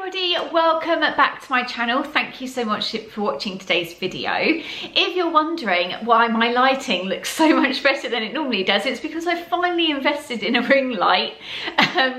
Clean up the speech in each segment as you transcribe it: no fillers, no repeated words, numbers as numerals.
everybody, welcome back to my channel. Thank you so much for watching today's video. If you're wondering why my lighting looks so much better than it normally does, it's because I finally invested in a ring light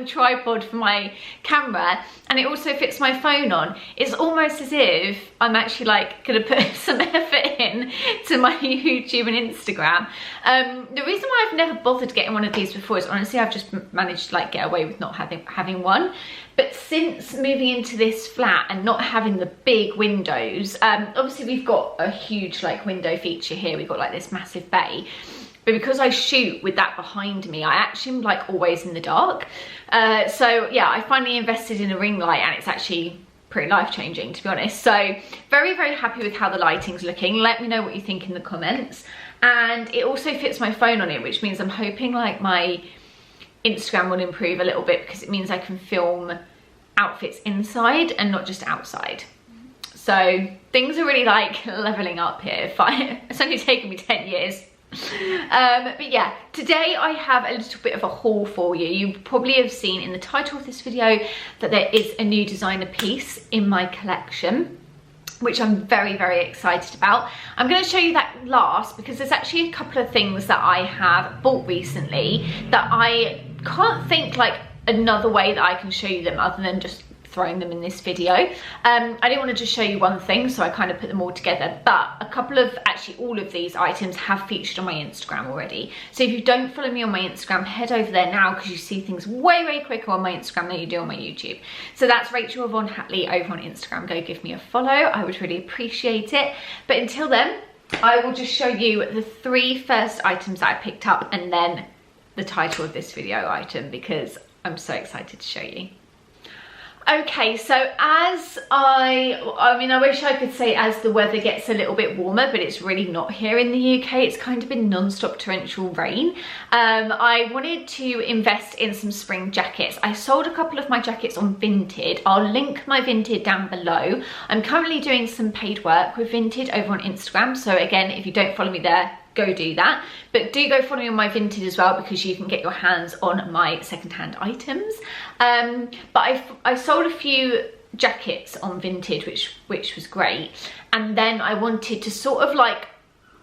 tripod for my camera, and it also fits my phone on. It's almost as if I'm actually like gonna put some effort in to my YouTube and Instagram. The reason why I've never bothered getting one of these before is honestly I've just managed to like get away with not having one. But since moving into this flat and not having the big windows, obviously we've got a huge like window feature here. We've got like this massive bay. But because I shoot with that behind me, I actually am like always in the dark. So yeah, I finally invested in a ring light and it's actually pretty life-changing, to be honest. So very, very happy with how the lighting's looking. Let me know what you think in the comments. And it also fits my phone on it, which means I'm hoping like my Instagram will improve a little bit because it means I can film outfits inside and not just outside. So things are really like leveling up here. It's only taken me 10 years. But yeah, today I have a little bit of a haul for you. You probably have seen in the title of this video that there is a new designer piece in my collection, which I'm very, very excited about. I'm going to show you that last because there's actually a couple of things that I have bought recently that I can't think like another way that I can show you them other than just throwing them in this video. I didn't want to just show you one thing, so I kind of put them all together, but a couple of, actually all of these items have featured on my Instagram already. So if you don't follow me on my Instagram, head over there now because you see things way, way quicker on my Instagram than you do on my YouTube. So that's Rachel Yvonne Hatley over on Instagram. Go give me a follow. I would really appreciate it. But until then, I will just show you the 3 first items that I picked up and then the title of this video item because I'm so excited to show you. Okay, so as I wish I could say as the weather gets a little bit warmer, but it's really not here in the UK. It's kind of been non-stop torrential rain. I wanted to invest in some spring jackets. I sold a couple of my jackets on Vinted. I'll link my Vinted down below. I'm currently doing some paid work with Vinted over on Instagram. So again, if you don't follow me there, go do that. But do go follow me on my Vinted as well because you can get your hands on my secondhand items. But I sold a few jackets on Vinted, which was great. And then I wanted to sort of like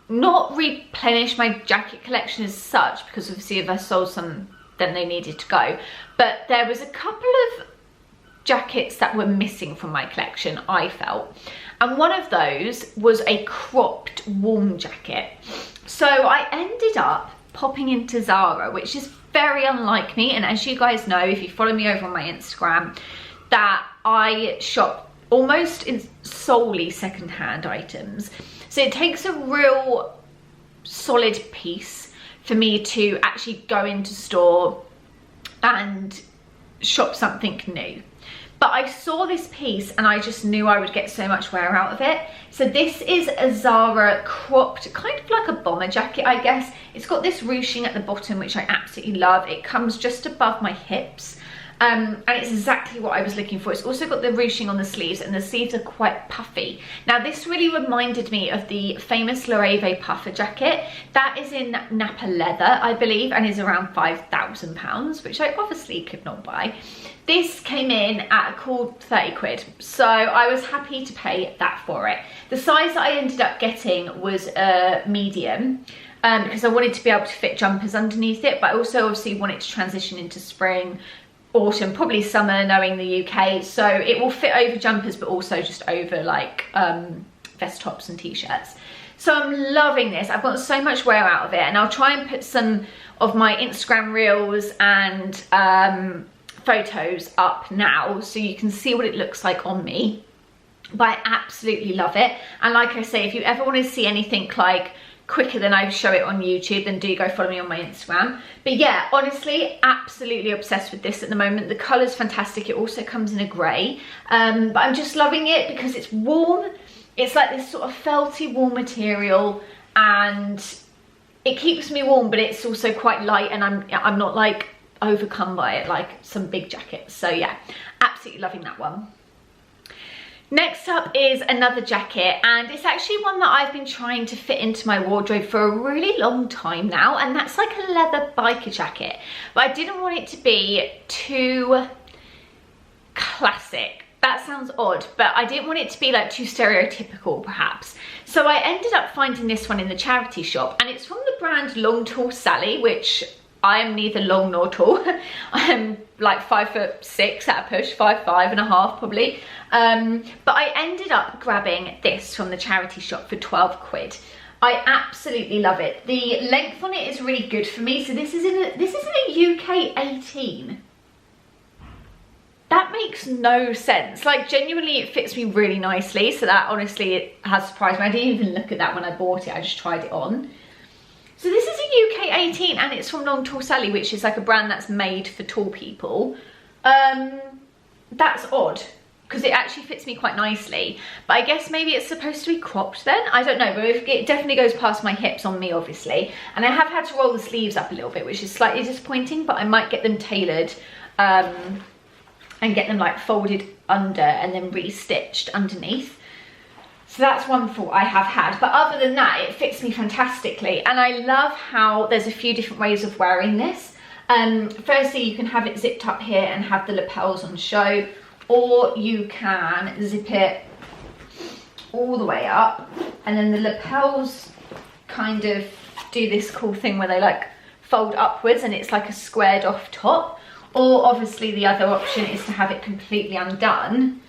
not replenish my jacket collection as such because obviously if I sold some, then they needed to go. But there was a couple of jackets that were missing from my collection, I felt. And one of those was a cropped warm jacket. So I ended up popping into Zara, which is very unlike me. And as you guys know, if you follow me over on my Instagram, that I shop almost solely secondhand items. So it takes a real solid piece for me to actually go into store and shop something new. But I saw this piece and I just knew I would get so much wear out of it. So this is a Zara cropped, kind of like a bomber jacket, I guess. It's got this ruching at the bottom, which I absolutely love. It comes just above my hips. And it's exactly what I was looking for. It's also got the ruching on the sleeves and the sleeves are quite puffy. Now this really reminded me of the famous Loewe puffer jacket. That is in Napa leather, I believe, and is around £5,000, which I obviously could not buy. This came in at a cool 30 quid. So I was happy to pay that for it. The size that I ended up getting was a medium. Because I wanted to be able to fit jumpers underneath it, but I also obviously wanted to transition into spring, autumn, probably summer, knowing the UK. So it will fit over jumpers, but also just over like vest tops and t-shirts. So I'm loving this. I've got so much wear out of it, and I'll try and put some of my Instagram reels and photos up now so you can see what it looks like on me. But I absolutely love it. And like I say, if you ever want to see anything like quicker than I show it on YouTube, then do go follow me on my Instagram. But yeah, honestly, absolutely obsessed with this at the moment. The colour's fantastic. It also comes in a grey. But I'm just loving it because it's warm. It's like this sort of felty warm material and it keeps me warm, but it's also quite light and I'm not like overcome by it like some big jackets. So yeah, absolutely loving that one. Next up is another jacket, and it's actually one that I've been trying to fit into my wardrobe for a really long time now, and that's like a leather biker jacket. But I didn't want it to be too classic. That's that sounds odd, but I didn't want it to be like too stereotypical perhaps. So I ended up finding this one in the charity shop, and it's from the brand Long Tall Sally, which I am neither long nor tall. I am like 5'6" at a push, 5'5.5" probably. But I ended up grabbing this from the charity shop for 12 quid. I absolutely love it. The length on it is really good for me. So this is in a UK 18. That makes no sense. Like genuinely it fits me really nicely. So that honestly, it has surprised me. I didn't even look at that when I bought it. I just tried it on. So this is a UK 18 and it's from Long Tall Sally, which is like a brand that's made for tall people. That's odd, because it actually fits me quite nicely, but I guess maybe it's supposed to be cropped then, I don't know, but it definitely goes past my hips on me obviously, and I have had to roll the sleeves up a little bit, which is slightly disappointing, but I might get them tailored and get them like folded under and then re-stitched underneath. So that's one thought I have had, but other than that it fits me fantastically, and I love how there's a few different ways of wearing this. Firstly, you can have it zipped up here and have the lapels on show, or you can zip it all the way up and then the lapels kind of do this cool thing where they like fold upwards and it's like a squared off top. Or obviously the other option is to have it completely undone,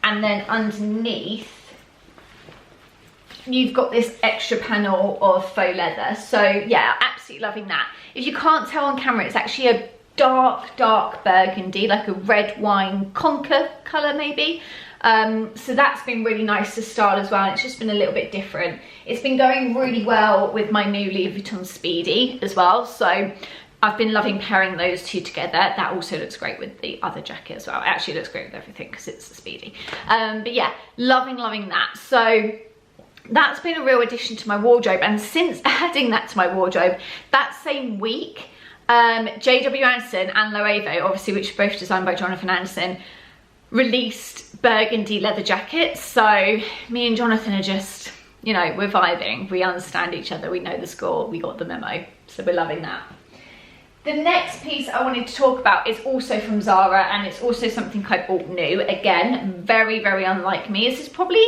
and then underneath you've got this extra panel of faux leather. So yeah, absolutely loving that. If you can't tell on camera, it's actually a dark burgundy, like a red wine conker colour maybe. So that's been really nice to style as well, and it's just been a little bit different. It's been going really well with my new Louis Vuitton Speedy as well, so I've been loving pairing those two together. That also looks great with the other jacket as well. It actually looks great with everything because it's the Speedy. But yeah, loving that. So that's been a real addition to my wardrobe, and since adding that to my wardrobe, that same week, JW Anderson and Loewe, obviously, which are both designed by Jonathan Anderson, released burgundy leather jackets. So me and Jonathan are just, you know, we're vibing, we understand each other, we know the score, we got the memo, so we're loving that. The next piece I wanted to talk about is also from Zara, and it's also something I bought new. Again, very unlike me. This is probably,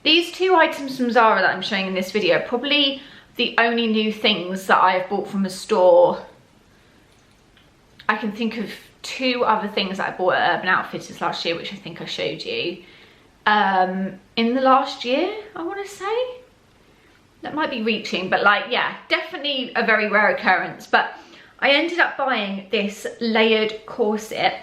these two items from Zara that I'm showing in this video, probably the only new things that I have bought from a store. I can think of two other things that I bought at Urban Outfitters last year, which I think I showed you in the last year, I want to say. That might be reaching, but like, yeah, definitely a very rare occurrence. But I ended up buying this layered corset.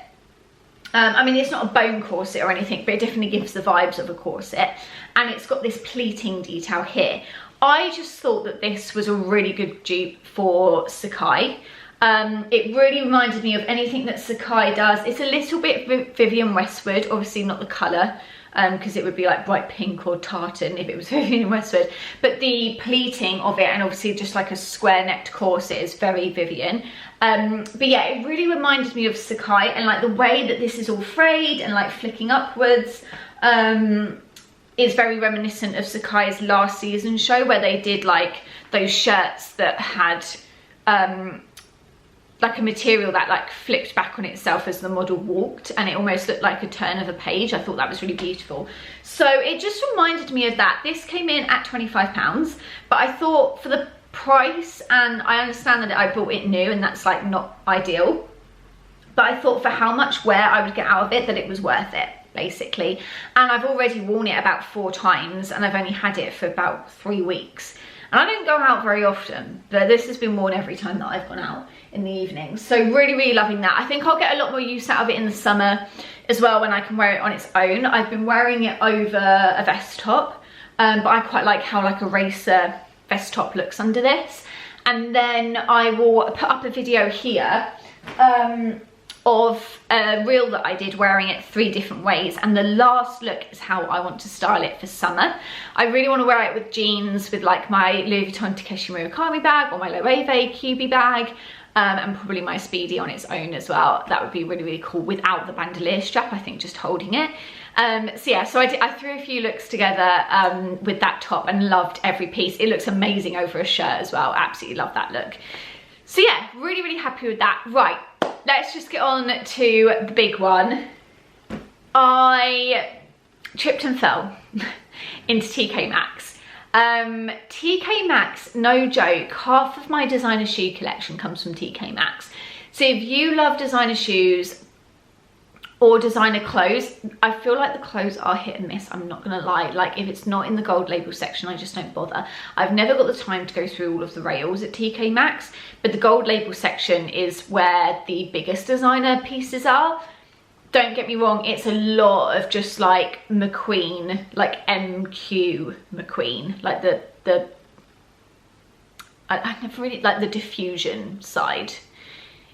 I mean, it's not a bone corset or anything, but it definitely gives the vibes of a corset. And it's got this pleating detail here. I just thought that this was a really good dupe for Sacai. It really reminded me of anything that Sacai does. It's a little bit Vivienne Westwood, obviously not the colour, because it would be like bright pink or tartan if it was Vivienne Westwood, but the pleating of it, and obviously just like a square necked corset, is very Vivienne. But yeah, it really reminded me of Sacai, and like the way that this is all frayed and like flicking upwards is very reminiscent of Sacai's last season show, where they did like those shirts that had like a material that like flipped back on itself as the model walked, and it almost looked like a turn of a page. I thought that was really beautiful. So it just reminded me of that. This came in at £25, but I thought for the price, and I understand that I bought it new and that's like not ideal, but I thought for how much wear I would get out of it, that it was worth it basically. And I've already worn it about 4 times, and I've only had it for about 3 weeks. And I don't go out very often, but this has been worn every time that I've gone out in the evening. So really loving that. I think I'll get a lot more use out of it in the summer as well, when I can wear it on its own. I've been wearing it over a vest top, but I quite like how like a racer vest top looks under this. And then I will put up a video here of a reel that I did wearing it 3 different ways, and the last look is how I want to style it for summer. I really want to wear it with jeans, with like my Louis Vuitton Takeshi Murakami bag, or my Loewe QB bag, and probably my Speedy on its own as well. That would be really cool without the bandolier strap, I think, just holding it. So yeah, so I threw a few looks together with that top and loved every piece. It looks amazing over a shirt as well. Absolutely love that look. So yeah, really happy with that. Right, let's just get on to the big one. I I tripped and fell into TK Maxx. TK Maxx, no joke, half of my designer shoe collection comes from TK Maxx. So if you love designer shoes or designer clothes, I feel like the clothes are hit and miss, I'm not gonna lie. Like if it's not in the gold label section, I just don't bother. I've never got the time to go through all of the rails at TK Maxx, but the gold label section is where the biggest designer pieces are. Don't get me wrong, it's a lot of just like McQueen, like MQ McQueen, like I never really like the diffusion side.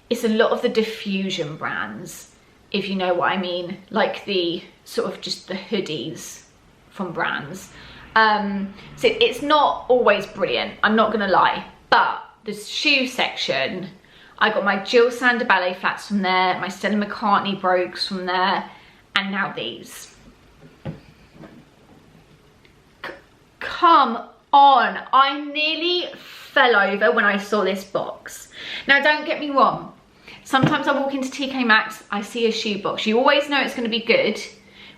It's a lot of the diffusion brands, if you know what I mean, like the sort of just the hoodies from brands. So it's not always brilliant, I'm not gonna lie, but the shoe section, I got my Jill Sander ballet flats from there, my Stella McCartney brogues from there, and now these. Come on, I nearly fell over when I saw this box. Now don't get me wrong, sometimes I walk into TK Maxx, I see a shoe box. You always know it's going to be good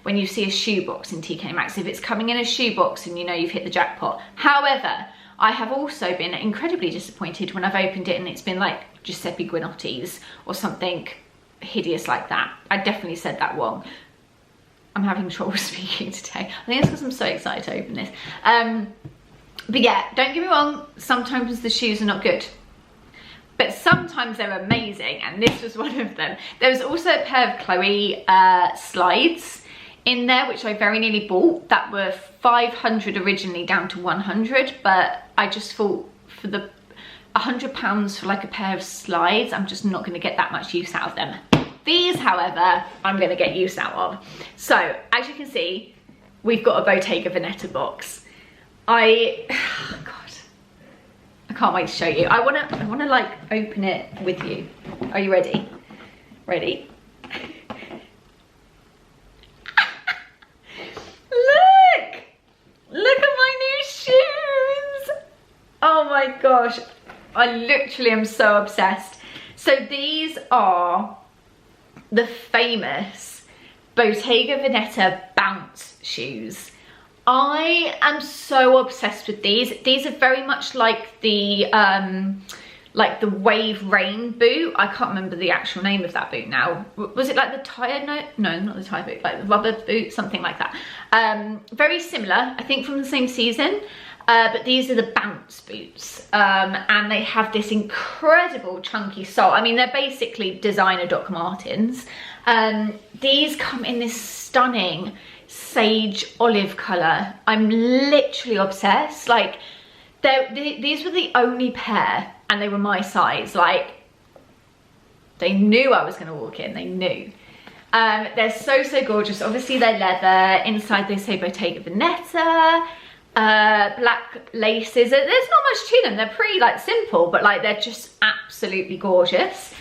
when you see a shoe box in TK Maxx, if it's coming in a shoe box and you know you've hit the jackpot. However, I have also been incredibly disappointed when I've opened it and it's been like Giuseppe Guinotti's or something hideous like that. I definitely said that wrong. I'm having trouble speaking today. I think it's because I'm so excited to open this. But yeah, don't get me wrong, sometimes the shoes are not good, but sometimes they're amazing, and this was one of them. There was also a pair of Chloe slides in there, which I very nearly bought, that were 500 originally down to 100, but I just thought for the £100 for like a pair of slides, I'm just not going to get that much use out of them. These, however, I'm going to get use out of. So as you can see, we've got a Bottega Veneta box. God, I can't wait to show you. I wanna like open it with you. Are you ready? Ready? Look at my new shoes. Oh my gosh, I literally am so obsessed. So these are the famous Bottega Veneta bounce shoes. I am so obsessed with these. These are very much like the Wave Rain boot. I can't remember the actual name of that boot now. Was it like the tire? No, not the tire boot, like the rubber boot, something like that. Very similar, I think from the same season. But these are the bounce boots, and they have this incredible chunky sole. I mean, they're basically designer Doc Martens. These come in this stunning sage olive color. I'm literally obsessed. Like, these were the only pair, and they were my size. Like, they knew I was going to walk in. They knew. They're so gorgeous. Obviously, they're leather. Inside, they say Bottega Veneta. Black laces. There's not much to them. They're pretty like simple, but like they're just absolutely gorgeous.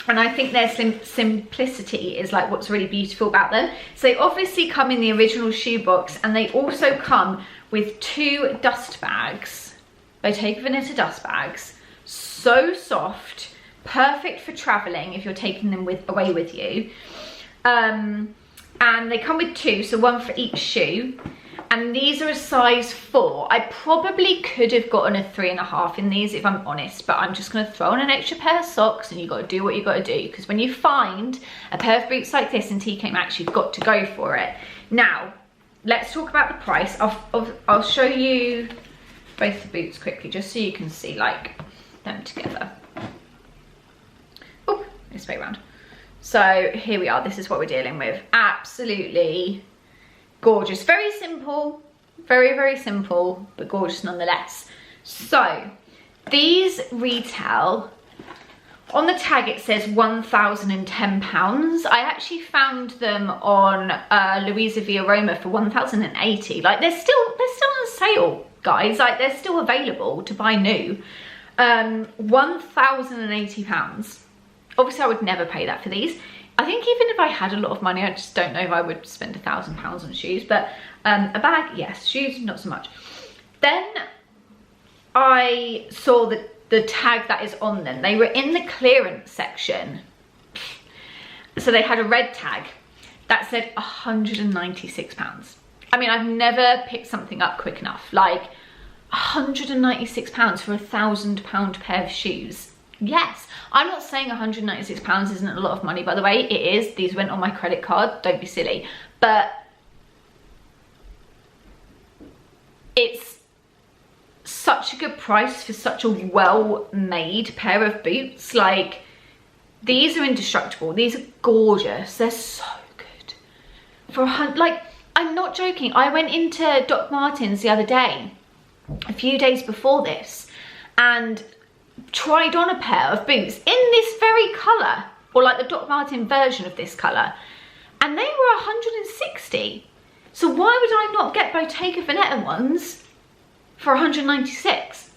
And I think their simplicity is like what's really beautiful about them. So they obviously come in the original shoebox, and they also come with 2 dust bags, Bottega Veneta dust bags. So soft, perfect for traveling if you're taking them away with you. And they come with 2, so 1 for each shoe. And these are a size 4. I probably could have gotten a 3.5 in these, if I'm honest, but I'm just going to throw in an extra pair of socks, and you've got to do what you've got to do, because when you find a pair of boots like this in TK Maxx, you've got to go for it. Now, let's talk about the price. I'll show you both the boots quickly, just so you can see like them together. Oh, this way around. So here we are. This is what we're dealing with. Absolutely gorgeous. Very simple, very simple, but gorgeous nonetheless. So these retail, on the tag it says £1,010. I actually found them on Louisa Via Roma for £1,080. Like they're still on sale, guys. Like they're still available to buy new. £1,080. Obviously I would never pay that for these. I think even if I had a lot of money, I just don't know if I would spend £1,000 on shoes, but a bag, yes. Shoes, not so much. Then I saw the tag that is on them. They were in the clearance section. So they had a red tag that said £196. I mean, I've never picked something up quick enough. Like, £196 for £1,000 pair of shoes. Yes, I'm not saying £196 isn't a lot of money, by the way. It is. These went on my credit card. Don't be silly. But it's such a good price for such a well-made pair of boots. Like, these are indestructible. These are gorgeous. They're so good. For like, I'm not joking. I went into Doc Martens the other day, a few days before this, and tried on a pair of boots in this very colour, or like the Doc Marten version of this colour, and they were 160. So why would I not get Bottega Veneta ones for 196?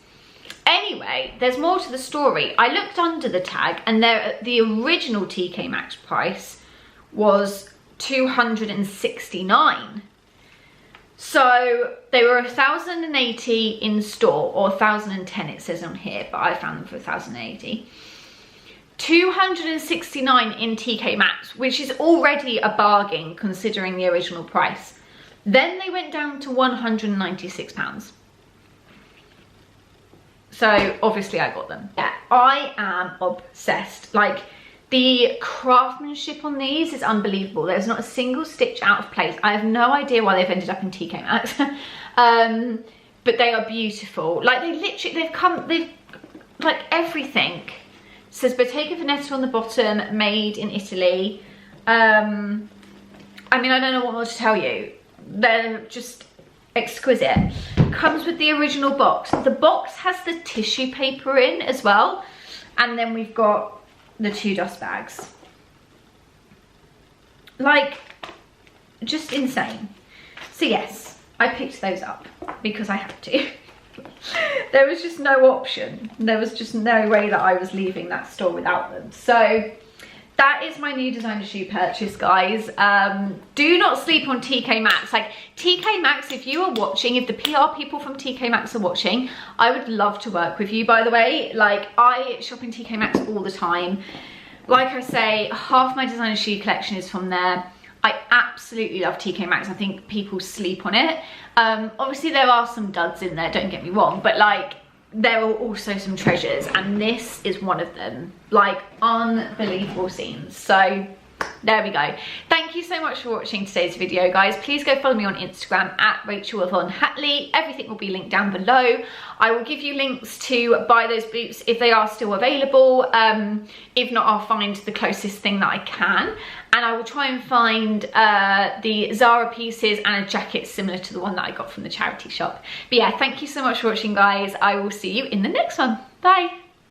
Anyway, there's more to the story. I looked under the tag, and the original TK Maxx price was 269. So they were 1,080 in store, or 1,010 it says on here, but I found them for 1,080. 269 in TK Maxx, which is already a bargain considering the original price. Then they went down to £196. So obviously I got them. Yeah, I am obsessed. Like, the craftsmanship on these is unbelievable. There's not a single stitch out of place. I have no idea why they've ended up in TK Maxx. But they are beautiful. Like, they've like everything. It says Bottega Veneta on the bottom, made in Italy. I mean, I don't know what more to tell you. They're just exquisite. Comes with the original box. The box has the tissue paper in as well. And then we've got the 2 dust bags. Like, just insane. So yes, I picked those up because I had to. There was just no option. There was just no way that I was leaving that store without them. So that is my new designer shoe purchase, guys. Do not sleep on TK Maxx. Like, TK Maxx, if you are watching, if the PR people from TK Maxx are watching, I would love to work with you, by the way. Like, I shop in TK Maxx all the time. Like I say, half my designer shoe collection is from there. I absolutely love TK Maxx. I think people sleep on it. Obviously, there are some duds in there, don't get me wrong, but like, there are also some treasures, and this is one of them. Like, unbelievable scenes. So there we go. Thank you so much for watching today's video, guys. Please go follow me on Instagram at Rachel Yvonne Hatley. Everything will be linked down below. I will give you links to buy those boots if they are still available. If not, I'll find the closest thing that I can, and I will try and find the Zara pieces and a jacket similar to the one that I got from the charity shop. But yeah, thank you so much for watching, guys. I will see you in the next one. Bye.